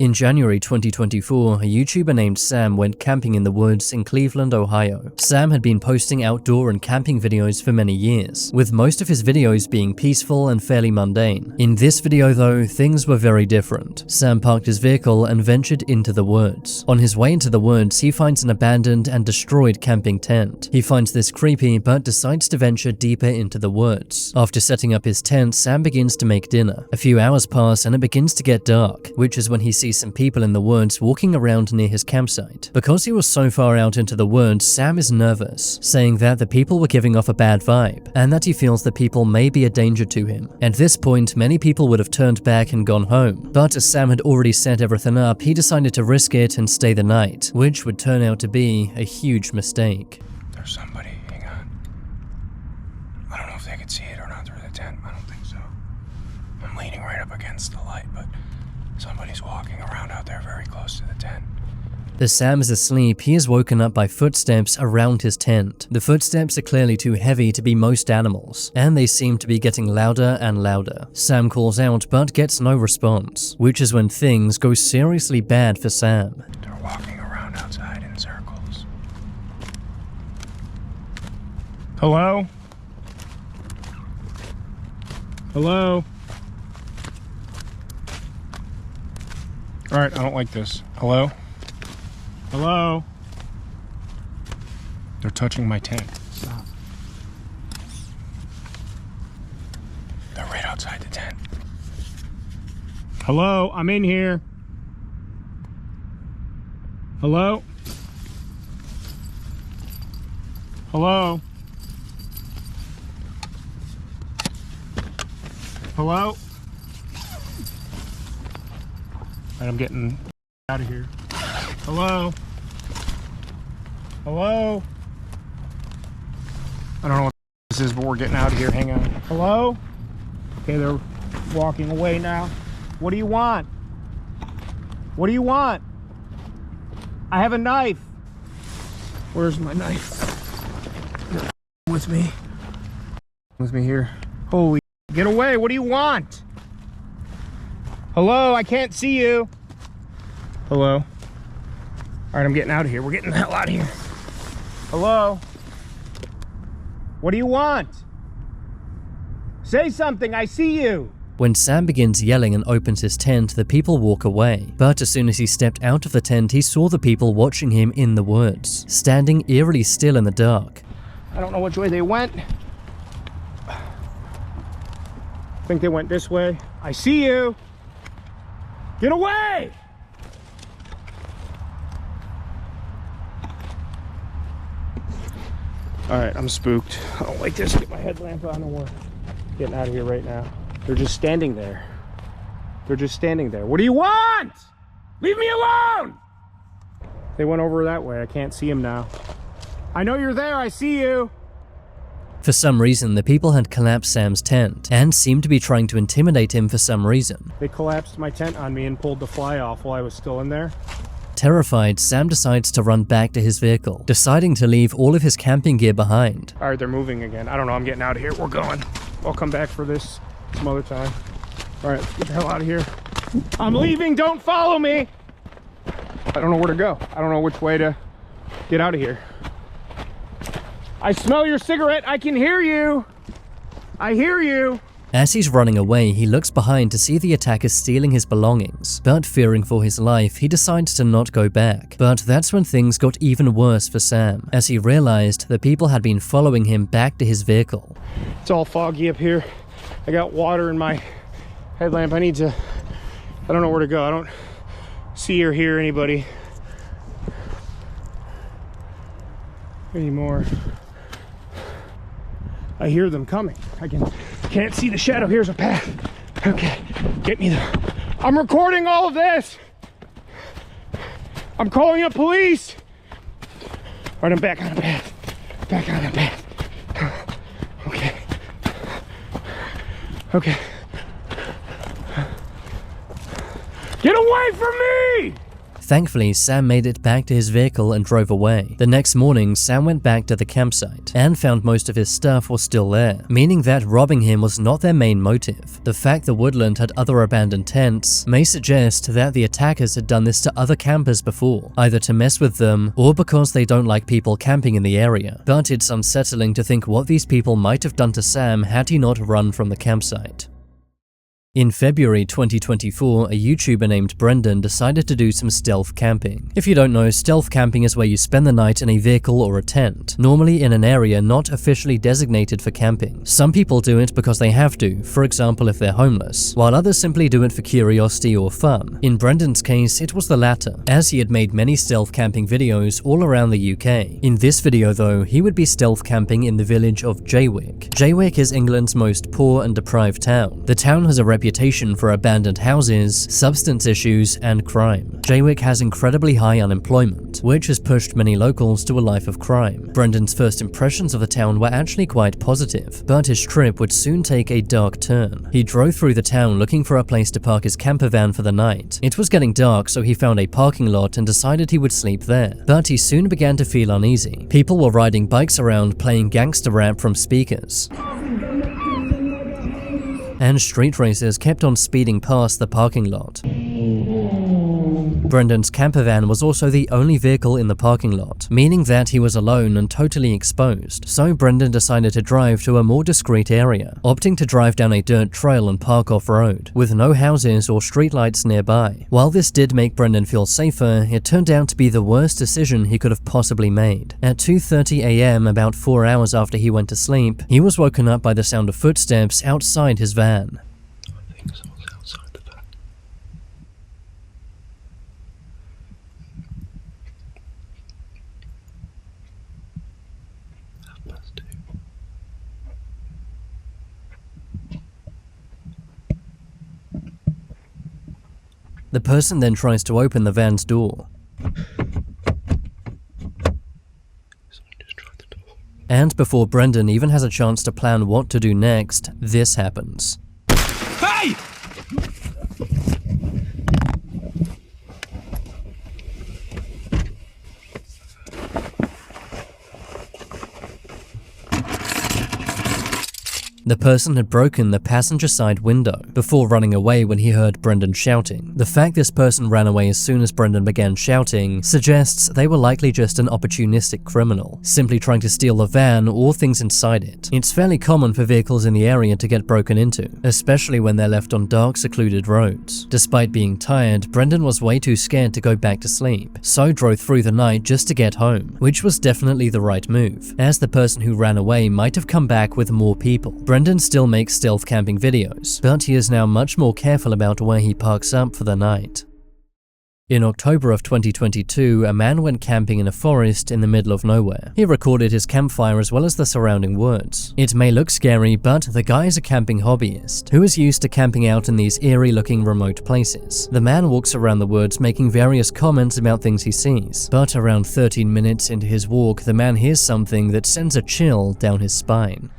In January 2024, a YouTuber named Sam went camping in the woods in Cleveland, Ohio. Sam had been posting outdoor and camping videos for many years, with most of his videos being peaceful and fairly mundane. In this video though, things were very different. Sam parked his vehicle and ventured into the woods. On his way into the woods, he finds an abandoned and destroyed camping tent. He finds this creepy, but decides to venture deeper into the woods. After setting up his tent, Sam begins to make dinner. A few hours pass and it begins to get dark, which is when he sees some people in the woods walking around near his campsite. Because he was so far out into the woods, Sam is nervous, saying that the people were giving off a bad vibe, and that he feels the people may be a danger to him. At this point, many people would have turned back and gone home, but as Sam had already set everything up, he decided to risk it and stay the night, which would turn out to be a huge mistake. There's somebody, hang on. I don't know if they can see it or not through the tent, I don't think so. I'm leaning right up against the light, but somebody's walking around out there very close to the tent. As Sam is asleep, he is woken up by footsteps around his tent. The footsteps are clearly too heavy to be most animals, and they seem to be getting louder and louder. Sam calls out but gets no response, which is when things go seriously bad for Sam. They're walking around outside in circles. Hello? Hello? Alright, I don't like this. Hello? Hello? They're touching my tent. Stop. They're right outside the tent. Hello? I'm in here. Hello? Hello? Hello? Alright, I'm getting out of here. Hello? Hello? I don't know what this is, but we're getting out of here. Hang on. Hello? Okay, they're walking away now. What do you want? What do you want? I have a knife. Where's my knife? With me. With me here. Holy, get away. What do you want? Hello, I can't see you. Hello. All right, I'm getting out of here. We're getting the hell out of here. Hello. What do you want? Say something, I see you. When Sam begins yelling and opens his tent, the people walk away. But as soon as he stepped out of the tent, he saw the people watching him in the woods, standing eerily still in the dark. I don't know which way they went. I think they went this way. I see you. Get away! Alright, I'm spooked. I don't like this. Get my headlamp on and we're getting out of here right now. They're just standing there. They're just standing there. What do you want? Leave me alone! They went over that way. I can't see them now. I know you're there. I see you. For some reason, the people had collapsed Sam's tent and seemed to be trying to intimidate him for some reason. They collapsed my tent on me and pulled the fly off while I was still in there. Terrified, Sam decides to run back to his vehicle, deciding to leave all of his camping gear behind. All right, they're moving again. I don't know. I'm getting out of here. We're going. I'll come back for this some other time. All right, get the hell out of here. I'm leaving. Don't follow me. I don't know where to go. I don't know which way to get out of here. I smell your cigarette. I can hear you. I hear you. As he's running away, he looks behind to see the attackers stealing his belongings, but fearing for his life, he decides to not go back. But that's when things got even worse for Sam, as he realized the people had been following him back to his vehicle. It's all foggy up here. I got water in my headlamp. I don't know where to go. I don't see or hear anybody anymore. I hear them coming. I can't see the shadow. Here's a path. Okay, get me there. I'm recording all of this. I'm calling the police. All right, I'm back on the path. Back on the path. Okay. Okay. Get away from me! Thankfully, Sam made it back to his vehicle and drove away. The next morning, Sam went back to the campsite and found most of his stuff was still there, meaning that robbing him was not their main motive. The fact the woodland had other abandoned tents may suggest that the attackers had done this to other campers before, either to mess with them or because they don't like people camping in the area. But it's unsettling to think what these people might have done to Sam had he not run from the campsite. In February 2024, a YouTuber named Brendan decided to do some stealth camping. If you don't know, stealth camping is where you spend the night in a vehicle or a tent, normally in an area not officially designated for camping. Some people do it because they have to, for example if they're homeless, while others simply do it for curiosity or fun. In Brendan's case, it was the latter, as he had made many stealth camping videos all around the UK. In this video though, he would be stealth camping in the village of Jaywick. Jaywick is England's most poor and deprived town. The town has a reputation for abandoned houses, substance issues, and crime. Jaywick has incredibly high unemployment, which has pushed many locals to a life of crime. Brendan's first impressions of the town were actually quite positive, but his trip would soon take a dark turn. He drove through the town looking for a place to park his camper van for the night. It was getting dark, so he found a parking lot and decided he would sleep there. But he soon began to feel uneasy. People were riding bikes around playing gangster rap from speakers, and street racers kept on speeding past the parking lot. Brendan's camper van was also the only vehicle in the parking lot, meaning that he was alone and totally exposed, so Brendan decided to drive to a more discreet area, opting to drive down a dirt trail and park off-road, with no houses or streetlights nearby. While this did make Brendan feel safer, it turned out to be the worst decision he could have possibly made. At 2:30 AM, about 4 hours after he went to sleep, he was woken up by the sound of footsteps outside his van. I think someone's outside the van. The person then tries to open the van's door. Someone just tried the door. And before Brendan even has a chance to plan what to do next, this happens. Hey! The person had broken the passenger side window before running away when he heard Brendan shouting. The fact this person ran away as soon as Brendan began shouting suggests they were likely just an opportunistic criminal, simply trying to steal the van or things inside it. It's fairly common for vehicles in the area to get broken into, especially when they're left on dark, secluded roads. Despite being tired, Brendan was way too scared to go back to sleep, so drove through the night just to get home, which was definitely the right move, as the person who ran away might have come back with more people. Brendan still makes stealth camping videos, but he is now much more careful about where he parks up for the night. In October of 2022, a man went camping in a forest in the middle of nowhere. He recorded his campfire as well as the surrounding woods. It may look scary, but the guy is a camping hobbyist who is used to camping out in these eerie-looking remote places. The man walks around the woods making various comments about things he sees, but around 13 minutes into his walk, the man hears something that sends a chill down his spine.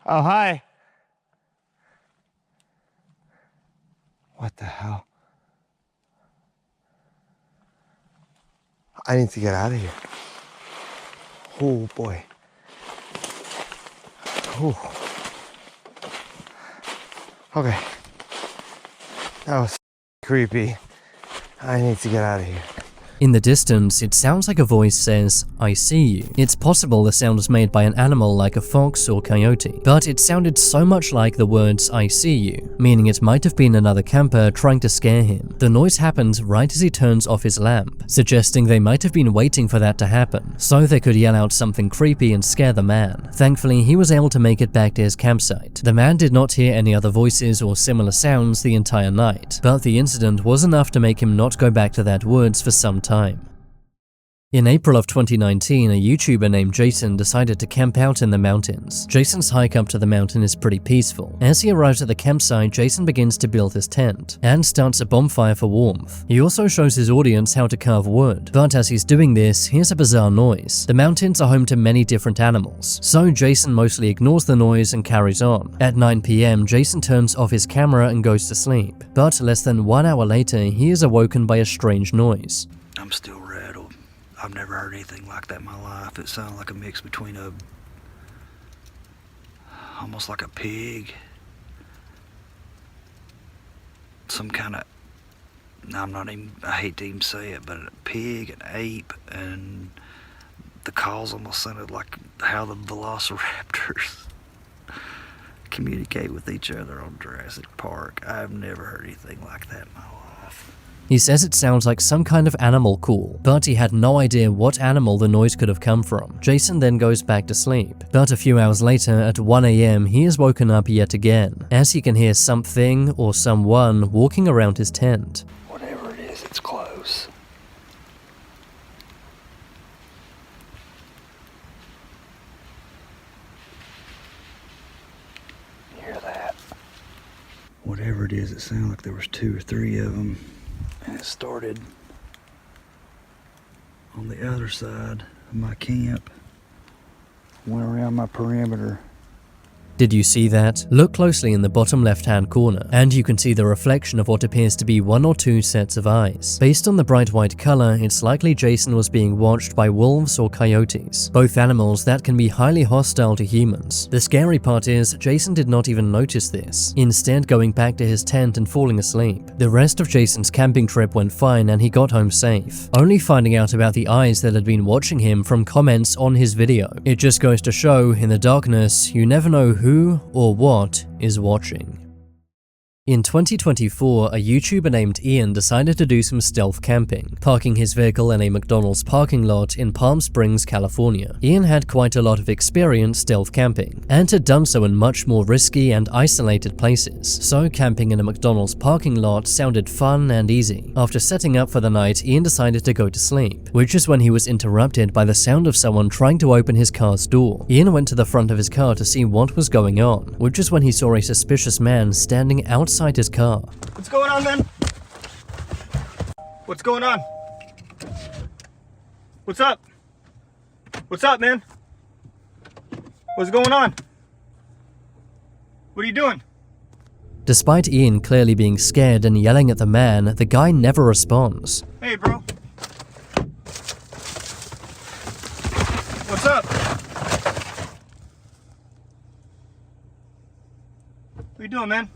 Oh, hi. What the hell? I need to get out of here. Oh, boy. Oh. Okay. That was creepy. I need to get out of here. In the distance, it sounds like a voice says, "I see you." It's possible the sound was made by an animal like a fox or coyote, but it sounded so much like the words "I see you," meaning it might have been another camper trying to scare him. The noise happens right as he turns off his lamp, suggesting they might have been waiting for that to happen, so they could yell out something creepy and scare the man. Thankfully, he was able to make it back to his campsite. The man did not hear any other voices or similar sounds the entire night, but the incident was enough to make him not go back to that woods for some time. In April of 2019, a YouTuber named Jason decided to camp out in the mountains. Jason's hike up to the mountain is pretty peaceful. As he arrives at the campsite, Jason begins to build his tent and starts a bonfire for warmth. He also shows his audience how to carve wood, but as he's doing this, hears a bizarre noise. The mountains are home to many different animals, so Jason mostly ignores the noise and carries on. At 9 p.m., Jason turns off his camera and goes to sleep, but less than 1 hour later, he is awoken by a strange noise. I'm still rattled. I've never heard anything like that in my life. It sounded like a mix between almost like a pig, some kind of, I hate to even say it, but a pig, an ape, and the calls almost sounded like how the velociraptors communicate with each other on Jurassic Park. I've never heard anything like that in my life. He says it sounds like some kind of animal call, but he had no idea what animal the noise could have come from. Jason then goes back to sleep, but a few hours later at 1 a.m. he is woken up yet again, as he can hear something or someone walking around his tent. Whatever it is, it's close. You hear that? Whatever it is, it sounded like there was 2 or 3 of them. And it started on the other side of my camp, went around my perimeter. Did you see that? Look closely in the bottom left-hand corner, and you can see the reflection of what appears to be 1 or 2 sets of eyes. Based on the bright white color, it's likely Jason was being watched by wolves or coyotes, both animals that can be highly hostile to humans. The scary part is, Jason did not even notice this, instead going back to his tent and falling asleep. The rest of Jason's camping trip went fine and he got home safe, only finding out about the eyes that had been watching him from comments on his video. It just goes to show, in the darkness, you never know who or what is watching. In 2024, a YouTuber named Ian decided to do some stealth camping, parking his vehicle in a McDonald's parking lot in Palm Springs, California. Ian had quite a lot of experience stealth camping, and had done so in much more risky and isolated places, so camping in a McDonald's parking lot sounded fun and easy. After setting up for the night, Ian decided to go to sleep, which is when he was interrupted by the sound of someone trying to open his car's door. Ian went to the front of his car to see what was going on, which is when he saw a suspicious man standing outside his car. What's going on, man? What's going on? What's up? What's up, man? What's going on? What are you doing? Despite Ian clearly being scared and yelling at the man, the guy never responds. Hey, bro. What's up? What are you doing, man?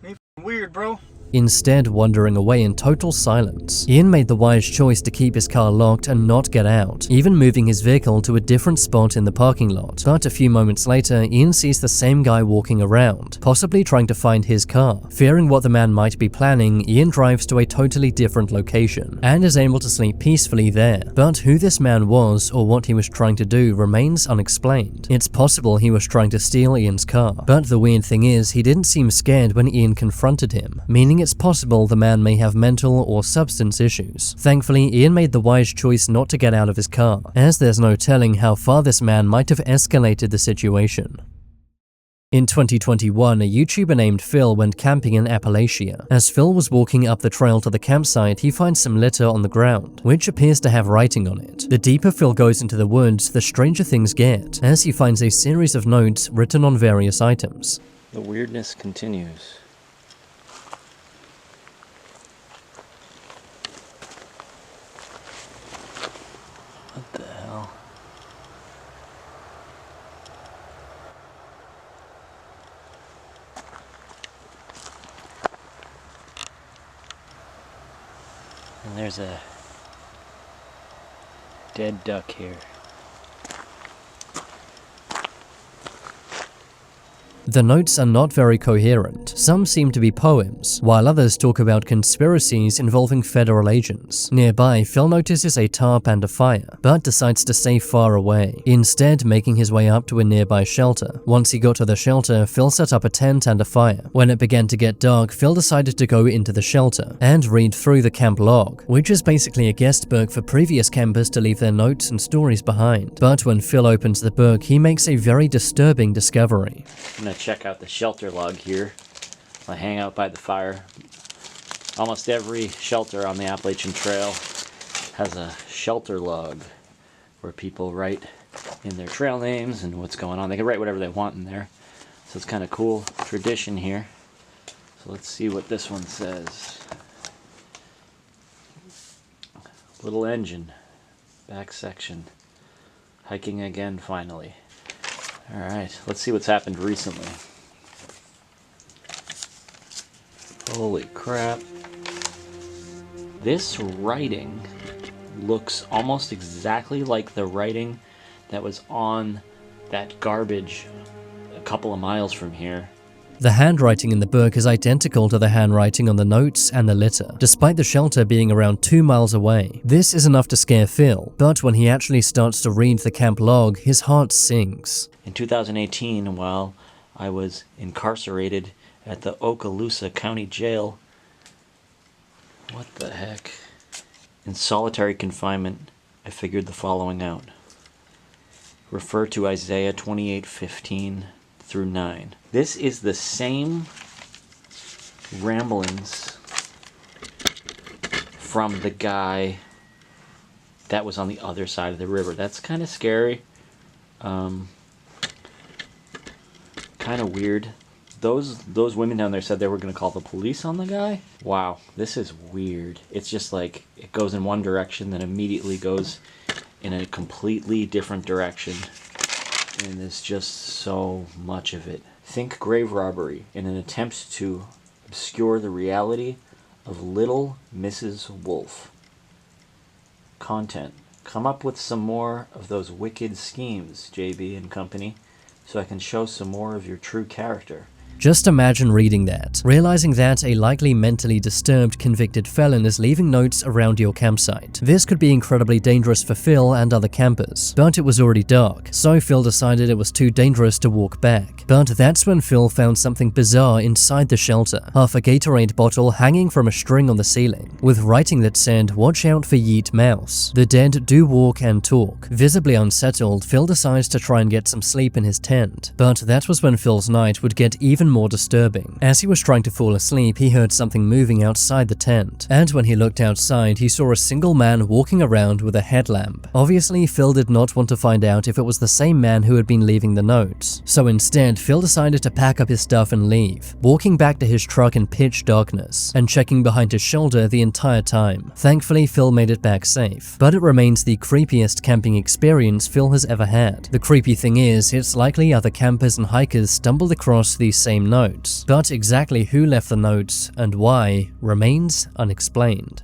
Ain't weird, bro. Instead, wandering away in total silence, Ian made the wise choice to keep his car locked and not get out, even moving his vehicle to a different spot in the parking lot. But a few moments later, Ian sees the same guy walking around, possibly trying to find his car. Fearing what the man might be planning, Ian drives to a totally different location, and is able to sleep peacefully there. But who this man was, or what he was trying to do, remains unexplained. It's possible he was trying to steal Ian's car, but the weird thing is, he didn't seem scared when Ian confronted him, meaning it's possible the man may have mental or substance issues. Thankfully, Ian made the wise choice not to get out of his car, as there's no telling how far this man might have escalated the situation. In 2021, a YouTuber named Phil went camping in Appalachia. As Phil was walking up the trail to the campsite, he finds some litter on the ground, which appears to have writing on it. The deeper Phil goes into the woods, the stranger things get, as he finds a series of notes written on various items. The weirdness continues. What the hell? And there's a dead duck here. The notes are not very coherent. Some seem to be poems, while others talk about conspiracies involving federal agents. Nearby, Phil notices a tarp and a fire, but decides to stay far away, instead making his way up to a nearby shelter. Once he got to the shelter, Phil set up a tent and a fire. When it began to get dark, Phil decided to go into the shelter and read through the camp log, which is basically a guest book for previous campers to leave their notes and stories behind. But when Phil opens the book, he makes a very disturbing discovery. I'm gonna check out the shelter log here. I hang out by the fire. Almost every shelter on the Appalachian Trail has a shelter log where people write in their trail names and what's going on. They can write whatever they want in there. So it's kind of cool tradition here. So let's see what this one says. Little engine, back section. Hiking again finally. Alright, let's see what's happened recently. Holy crap. This writing looks almost exactly like the writing that was on that garbage a couple of miles from here. The handwriting in the book is identical to the handwriting on the notes and the litter, despite the shelter being around 2 miles away. This is enough to scare Phil, but when he actually starts to read the camp log, his heart sinks. In 2018, while I was incarcerated at the Okaloosa County Jail, what the heck? In solitary confinement, I figured the following out. Refer to Isaiah 28:15 through 9. This is the same ramblings from the guy that was on the other side of the river. That's kind of scary. Kind of weird. Those women down there said they were going to call the police on the guy. Wow, this is weird. It's just like it goes in one direction, then immediately goes in a completely different direction. And there's just so much of it. Think grave robbery in an attempt to obscure the reality of Little Mrs. Wolf. Content. Come up with some more of those wicked schemes, JB and company, so I can show some more of your true character. Just imagine reading that, realizing that a likely mentally disturbed convicted felon is leaving notes around your campsite. This could be incredibly dangerous for Phil and other campers, but it was already dark, so Phil decided it was too dangerous to walk back. But that's when Phil found something bizarre inside the shelter, half a Gatorade bottle hanging from a string on the ceiling, with writing that said, "Watch out for Yeet Mouse. The dead do walk and talk." Visibly unsettled, Phil decides to try and get some sleep in his tent, but that was when Phil's night would get even more disturbing. As he was trying to fall asleep, he heard something moving outside the tent, and when he looked outside, he saw a single man walking around with a headlamp. Obviously, Phil did not want to find out if it was the same man who had been leaving the notes, so instead, Phil decided to pack up his stuff and leave, walking back to his truck in pitch darkness, and checking behind his shoulder the entire time. Thankfully, Phil made it back safe, but it remains the creepiest camping experience Phil has ever had. The creepy thing is, it's likely other campers and hikers stumbled across these same notes, but exactly who left the notes and why remains unexplained.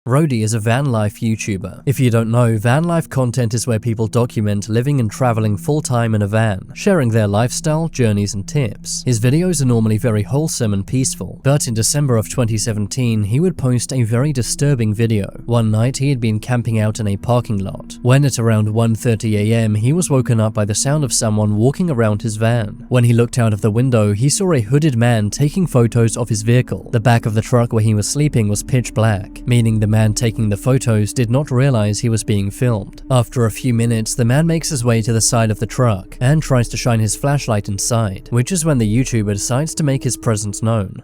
Rody is a van life YouTuber. If you don't know, van life content is where people document living and traveling full-time in a van, sharing their lifestyle, journeys, and tips. His videos are normally very wholesome and peaceful, but in December of 2017, he would post a very disturbing video. One night, he had been camping out in a parking lot, when at around 1:30 a.m., he was woken up by the sound of someone walking around his van. When he looked out of the window, he saw a hooded man taking photos of his vehicle. The back of the truck where he was sleeping was pitch black, meaning the man taking the photos did not realize he was being filmed. After a few minutes, the man makes his way to the side of the truck and tries to shine his flashlight inside, which is when the YouTuber decides to make his presence known.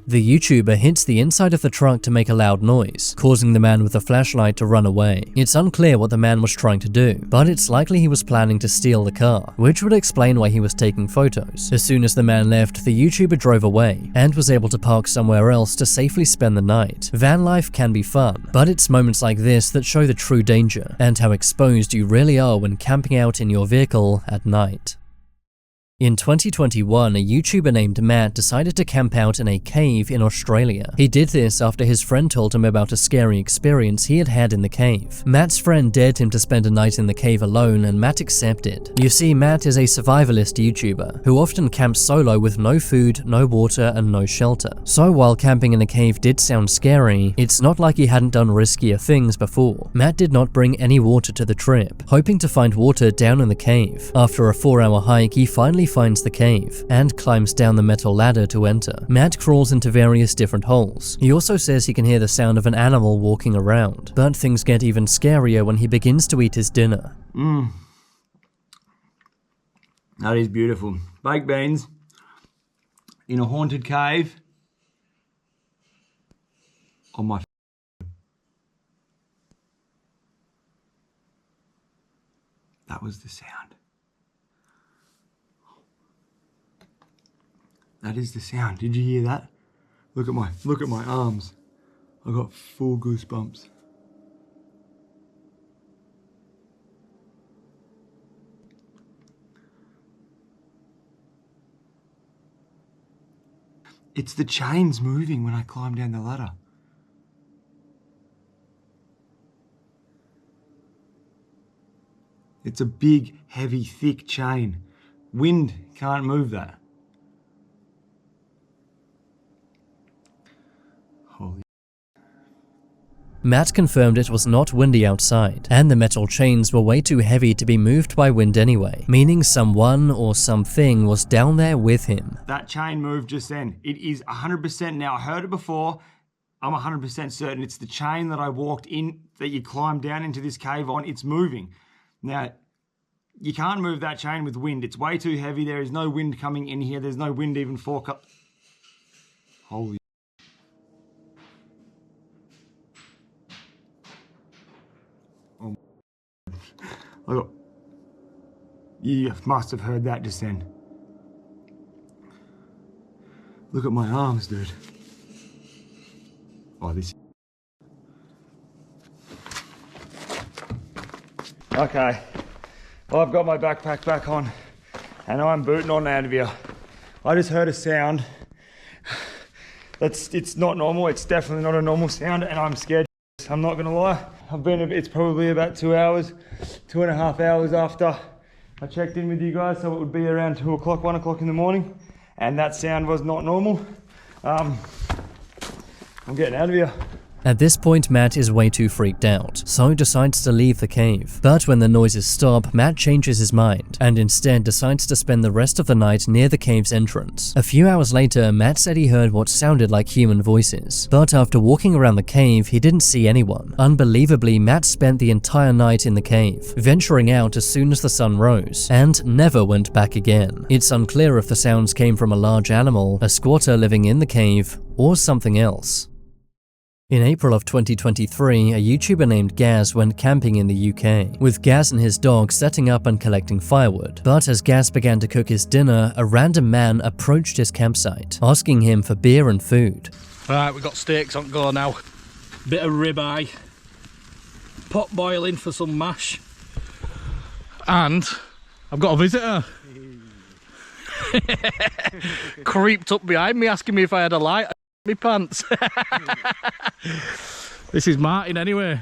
The YouTuber hits the inside of the truck to make a loud noise, causing the man with the flashlight to run away. It's unclear what the man was trying to do, but it's likely he was planning to steal the car, which would explain why he was taking photos. As soon as the man left, the YouTuber drove away and was able to park somewhere else to safely spend the night. Van life can be fun, but it's moments like this that show the true danger and how exposed you really are when camping out in your vehicle at night. In 2021, a YouTuber named Matt decided to camp out in a cave in Australia. He did this after his friend told him about a scary experience he had had in the cave. Matt's friend dared him to spend a night in the cave alone, and Matt accepted. You see, Matt is a survivalist YouTuber who often camps solo with no food, no water, and no shelter. So while camping in a cave did sound scary, it's not like he hadn't done riskier things before. Matt did not bring any water to the trip, hoping to find water down in the cave. After a 4-hour hike, he finally finds the cave and climbs down the metal ladder to enter. Matt crawls into various different holes. He also says he can hear the sound of an animal walking around, but things get even scarier when he begins to eat his dinner. That is beautiful. Baked beans in a haunted cave. Oh my. That was the sound. That is the sound. Did you hear that? Look at my arms. I got full goosebumps. It's the chains moving when I climb down the ladder. It's a big, heavy, thick chain. Wind can't move that. Holy. Matt confirmed it was not windy outside, and the metal chains were way too heavy to be moved by wind anyway, meaning someone or something was down there with him. That chain moved just then. It is 100% now. I heard it before. I'm 100% certain it's the chain that I walked in, that you climbed down into this cave on. It's moving. Now, you can't move that chain with wind. It's way too heavy. There is no wind coming in here. There's no wind even for... Holy... Oh, you must have heard that just then. Look at my arms, dude. Oh, this... Okay. Well, I've got my backpack back on and I'm booting on out of here. I just heard a sound. It's not normal. It's definitely not a normal sound and I'm scared. I'm not gonna lie. It's probably about 2.5 hours after I checked in with you guys, so it would be around 2 o'clock, 1 o'clock in the morning, and that sound was not normal. I'm getting out of here. At this point, Matt is way too freaked out, so decides to leave the cave. But when the noises stop, Matt changes his mind, and instead decides to spend the rest of the night near the cave's entrance. A few hours later, Matt said he heard what sounded like human voices, but after walking around the cave, he didn't see anyone. Unbelievably, Matt spent the entire night in the cave, venturing out as soon as the sun rose, and never went back again. It's unclear if the sounds came from a large animal, a squatter living in the cave, or something else. In April of 2023, a YouTuber named Gaz went camping in the UK, with Gaz and his dog setting up and collecting firewood. But as Gaz began to cook his dinner, a random man approached his campsite, asking him for beer and food. Right, we've got steaks on go now. Bit of ribeye, pot boiling for some mash, and I've got a visitor. Creeped up behind me asking me if I had a light. My pants. This is Martin anyway.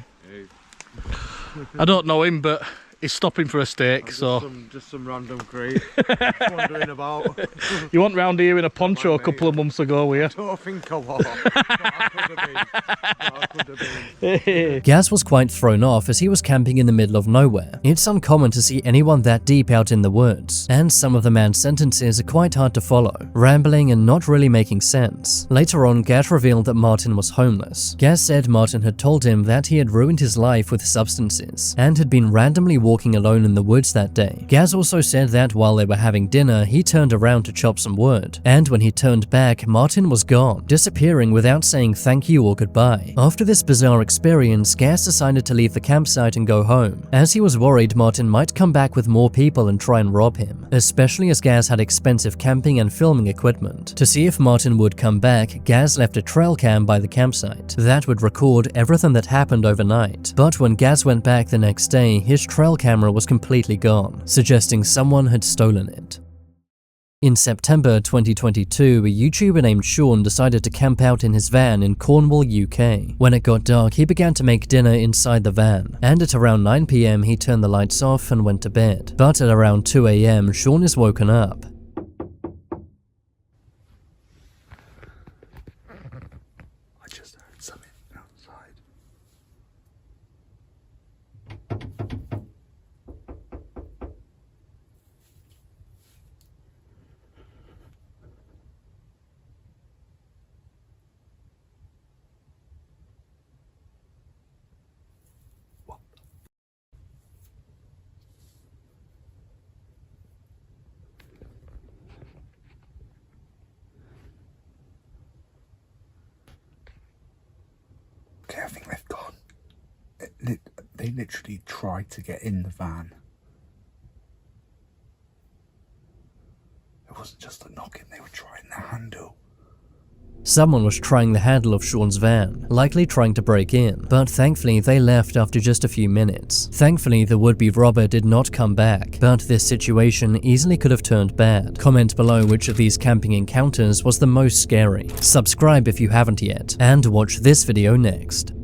I don't know him, but he's stopping for a steak, so just some random creep wandering about. You went round here in a poncho a couple of months ago, were you? I don't think I was. I could have been. Gaz was quite thrown off as he was camping in the middle of nowhere. It's uncommon to see anyone that deep out in the woods, and some of the man's sentences are quite hard to follow, rambling and not really making sense. Later on, Gaz revealed that Martin was homeless. Gaz said Martin had told him that he had ruined his life with substances, and had been randomly walking alone in the woods that day. Gaz also said that while they were having dinner, he turned around to chop some wood, and when he turned back, Martin was gone, disappearing without saying thank you or goodbye. After this bizarre experience, Gaz decided to leave the campsite and go home, as he was worried Martin might come back with more people and try and rob him, especially as Gaz had expensive camping and filming equipment. To see if Martin would come back, Gaz left a trail cam by the campsite that would record everything that happened overnight. But when Gaz went back the next day, his trail camera was completely gone, suggesting someone had stolen it. In September 2022, a YouTuber named Sean decided to camp out in his van in Cornwall, UK. When it got dark, he began to make dinner inside the van, and at around 9 PM he turned the lights off and went to bed. But at around 2 AM, Sean is woken up. I just heard something outside. Okay, I think they've gone. They literally tried to get in the van. It wasn't just a knocking, they were trying the handle. Someone was trying the handle of Sean's van, likely trying to break in, but thankfully they left after just a few minutes. Thankfully, the would-be robber did not come back, but this situation easily could have turned bad. Comment below which of these camping encounters was the most scary. Subscribe if you haven't yet, and watch this video next.